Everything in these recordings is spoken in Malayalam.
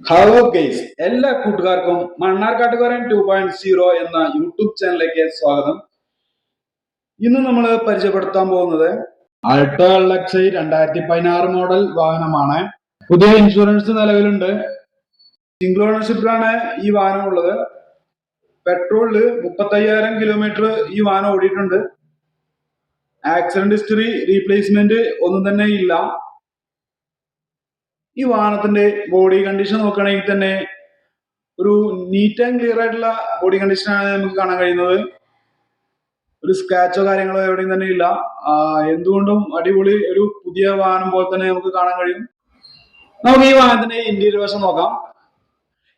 ഹലോ ഗൈസ്, എല്ലാ കൂട്ടുകാർക്കും മണ്ണാർക്കാട്ടുകാരൻ 2.0 എന്ന യൂട്യൂബ് ചാനലിലേക്ക് സ്വാഗതം. ഇന്ന് നമ്മൾ പരിചയപ്പെടുത്താൻ പോകുന്നത് ആൾട്ടോ LXi 2016 മോഡൽ വാഹനമാണ്. പുതിയ ഇൻഷുറൻസ് നിലവിലുണ്ട്. സിംഗിൾ ഓണർഷിപ്പിലാണ് ഈ വാഹനം ഉള്ളത്. പെട്രോളില് 35,000 കിലോമീറ്റർ ഈ വാഹനം ഓടിയിട്ടുണ്ട്. ആക്സിഡന്റ് ഹിസ്റ്ററി, റീപ്ലേസ്മെന്റ് ഒന്നും തന്നെ ഇല്ല. ഈ വാഹനത്തിന്റെ ബോഡി കണ്ടീഷൻ നോക്കുകയാണെങ്കിൽ തന്നെ ഒരു നീറ്റ് ആൻഡ് ക്ലിയർ ആയിട്ടുള്ള ബോഡി കണ്ടീഷനാണ് നമുക്ക് കാണാൻ കഴിയുന്നത്. ഒരു സ്ക്രാച്ചോ കാര്യങ്ങളോ എവിടെയും തന്നെ ഇല്ല. എന്തുകൊണ്ടും അടിപൊളി ഒരു പുതിയ വാഹനം പോലെ തന്നെ നമുക്ക് കാണാൻ കഴിയും. നമുക്ക് ഈ വാഹനത്തിന്റെ ഇന്റീരിയർ വശം നോക്കാം.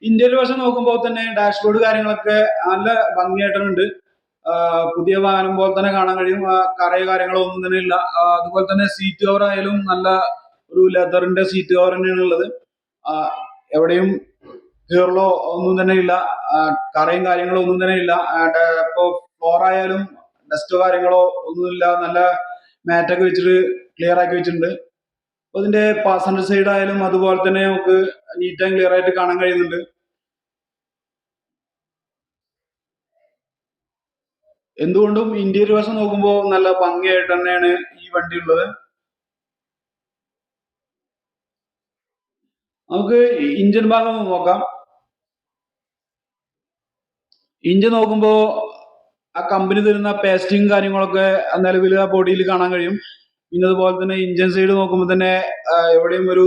ഇന്റീരിയർ വശം നോക്കുമ്പോൾ തന്നെ ഡാഷ്ബോർഡ് കാര്യങ്ങളൊക്കെ നല്ല ഭംഗിയായിട്ടുണ്ട്. പുതിയ വാഹനം പോലെ തന്നെ കാണാൻ കഴിയും. കറയോ കാര്യങ്ങളോ ഒന്നും തന്നെ ഇല്ല. അതുപോലെ തന്നെ സീറ്റ് കവർ ആയാലും നല്ല ഒരു ലെതറിന്റെ സീറ്റ് കവർ തന്നെയാണ് ഉള്ളത്. എവിടെയും കീറലോ ഒന്നും തന്നെ ഇല്ല. കറയും കാര്യങ്ങളോ ഒന്നും തന്നെ ഇല്ല. ഇപ്പോ ഫ്ലോർ ആയാലും ഡസ്റ്റോ കാര്യങ്ങളോ ഒന്നുമില്ല. നല്ല മാറ്റൊക്കെ വെച്ചിട്ട് ക്ലിയർ ആക്കി വെച്ചിട്ടുണ്ട്. അപ്പൊ ഇതിന്റെ പാസഞ്ചർ സൈഡ് ആയാലും അതുപോലെ തന്നെ നമുക്ക് നീറ്റ് ആൻഡ് ക്ലിയർ ആയിട്ട് കാണാൻ കഴിയുന്നുണ്ട്. എന്തുകൊണ്ടും ഇന്റീരിയർ വശം നോക്കുമ്പോൾ നല്ല ഭംഗിയായിട്ട് തന്നെയാണ് ഈ വണ്ടി ഉള്ളത്. നമുക്ക് ഇഞ്ചിൻ ഭാഗം നോക്കാം. ഇഞ്ചിൻ നോക്കുമ്പോൾ ആ കമ്പനി തരുന്ന പേസ്റ്റിങ് കാര്യങ്ങളൊക്കെ നിലവിൽ ആ ബോഡിയിൽ കാണാൻ കഴിയും. പിന്നെ അതുപോലെ തന്നെ ഇഞ്ചിൻ സൈഡ് നോക്കുമ്പോൾ തന്നെ എവിടെയും ഒരു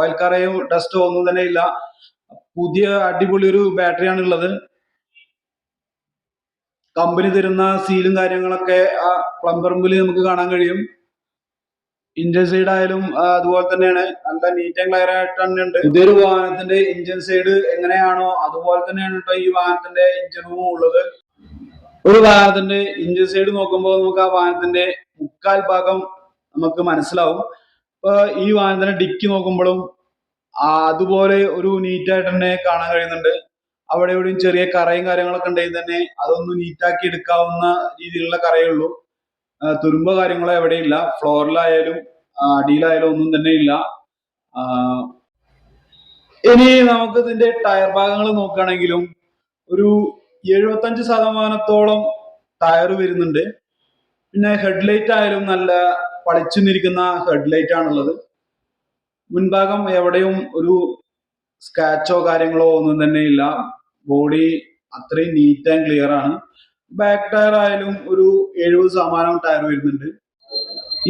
ഓയിൽ കറയോ ഡസ്റ്റോ ഒന്നും തന്നെ ഇല്ല. പുതിയ അടിപൊളി ഒരു ബാറ്ററിയാണ് ഉള്ളത്. കമ്പനി തരുന്ന സീലും കാര്യങ്ങളൊക്കെ ആ പ്ലംബർ മുമ്പിൽ നമുക്ക് കാണാൻ കഴിയും. ഇഞ്ചിൻ സൈഡ് ആയാലും അതുപോലെ തന്നെയാണ്, നല്ല നീറ്റ് ആൻഡ് ക്ലിയർ ആയിട്ട് തന്നെ ഉണ്ട്. ഇതൊരു വാഹനത്തിന്റെ ഇഞ്ചിൻ സൈഡ് എങ്ങനെയാണോ അതുപോലെ തന്നെയാണ് കേട്ടോ ഈ വാഹനത്തിന്റെ ഇഞ്ചിൻ റൂം ഉള്ളത്. ഒരു വാഹനത്തിന്റെ ഇഞ്ചിൻ സൈഡ് നോക്കുമ്പോൾ നമുക്ക് ആ വാഹനത്തിന്റെ മുക്കാൽ ഭാഗം നമുക്ക് മനസ്സിലാവും. ഇപ്പൊ ഈ വാഹനത്തിന്റെ ഡിക്കി നോക്കുമ്പോഴും അതുപോലെ ഒരു നീറ്റായിട്ട് തന്നെ കാണാൻ കഴിയുന്നുണ്ട്. അവിടെ എവിടെയും ചെറിയ കറയും കാര്യങ്ങളൊക്കെ ഉണ്ടെങ്കിൽ തന്നെ അതൊന്ന് നീറ്റാക്കി എടുക്കാവുന്ന രീതിയിലുള്ള കറയേ ഉള്ളൂ. തുരുമ്പോ കാര്യങ്ങളോ എവിടെയില്ല. ഫ്ലോറിലായാലും അടിയിലായാലും ഒന്നും തന്നെ ഇല്ല. ഇനി നമുക്ക് ഇതിന്റെ ടയർ ഭാഗങ്ങൾ നോക്കുകയാണെങ്കിലും ഒരു 75% ടയർ വരുന്നുണ്ട്. പിന്നെ ഹെഡ്ലൈറ്റ് ആയാലും നല്ല പളിച്ചു നിൽക്കുന്ന ഹെഡ്ലൈറ്റ് ആണുള്ളത്. മുൻഭാഗം എവിടെയും ഒരു സ്ക്രാച്ചോ കാര്യങ്ങളോ ഒന്നും തന്നെ ഇല്ല. ബോഡി അത്രയും നീറ്റ് ആൻഡ് ക്ലിയർ ആണ്. ബാക്ക് ടയർ ആയാലും ഒരു 70% ടയർ വരുന്നുണ്ട്.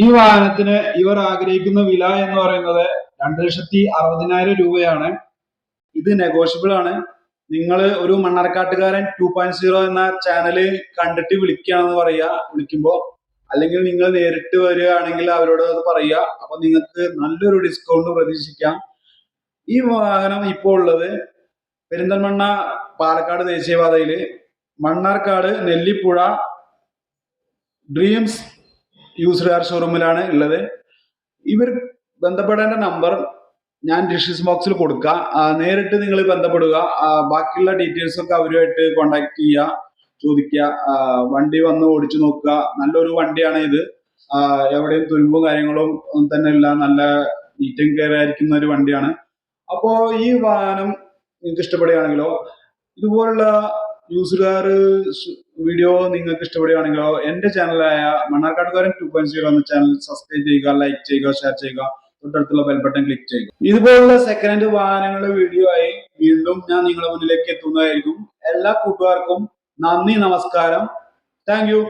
ഈ വാഹനത്തിന് ഇവർ ആഗ്രഹിക്കുന്ന വില എന്ന് പറയുന്നത് 2,60,000 രൂപയാണ്. ഇത് നെഗോഷ്യബിൾ ആണ്. നിങ്ങൾ ഒരു മണ്ണാർക്കാട്ടുകാരൻ 2.0 എന്ന ചാനല് കണ്ടിട്ട് വിളിക്കുകയാണെന്ന് പറയുക വിളിക്കുമ്പോ. അല്ലെങ്കിൽ നിങ്ങൾ നേരിട്ട് വരികയാണെങ്കിൽ അവരോട് അത് പറയുക. അപ്പൊ നിങ്ങൾക്ക് നല്ലൊരു ഡിസ്കൗണ്ട് പ്രതീക്ഷിക്കാം. ഈ വാഹനം ഇപ്പോൾ ഉള്ളത് പെരിന്തൽമണ്ണ പാലക്കാട് ദേശീയപാതയില് Mannarkkad Nellippuzha dreams used car ഷോറൂമിലാണ് ഉള്ളത്. ഇവർ ബന്ധപ്പെടേണ്ട നമ്പർ ഞാൻ ഡിസ്ക്രിപ്ഷൻ ബോക്സിൽ കൊടുക്കാം. നേരിട്ട് നിങ്ങൾ ബന്ധപ്പെടുക. ബാക്കിയുള്ള ഡീറ്റെയിൽസ് ഒക്കെ അവരുമായിട്ട് കോണ്ടാക്ട് ചെയ്യുക, ചോദിക്കുക. വണ്ടി വന്ന് ഓടിച്ചു നോക്കുക. നല്ലൊരു വണ്ടിയാണ് ഇത്. എവിടെയും തുരുമ്പും കാര്യങ്ങളും ഒന്നും തന്നെ ഇല്ല. നല്ല നീറ്റ് ആൻഡ് ക്ലിയർ ആയിരിക്കുന്ന ഒരു വണ്ടിയാണ്. അപ്പോ ഈ വാഹനം നിങ്ങൾക്ക് ഇഷ്ടപ്പെടുകയാണെങ്കിലോ ഇതുപോലുള്ള യൂസ്ഡ് കാർ വീഡിയോ നിങ്ങൾക്ക് ഇഷ്ടപ്പെടുകയാണെങ്കിലോ എന്റെ ചാനലായ മണ്ണാർക്കാട്ടുകാരൻ 2.0 എന്ന ചാനൽ സബ്സ്ക്രൈബ് ചെയ്യുക, ലൈക്ക് ചെയ്യുക, ഷെയർ ചെയ്യുക, തൊട്ടടുത്തുള്ള ബെൽ ബട്ടൺ ക്ലിക്ക് ചെയ്യുക. ഇതുപോലുള്ള സെക്കൻഡ് ഹാൻഡ് വാഹനങ്ങളുടെ വീഡിയോ ആയി വീണ്ടും ഞാൻ നിങ്ങളുടെ മുന്നിലേക്ക് എത്തുന്നതായിരിക്കും. എല്ലാ കൂട്ടുകാർക്കും നന്ദി, നമസ്കാരം. Thank you.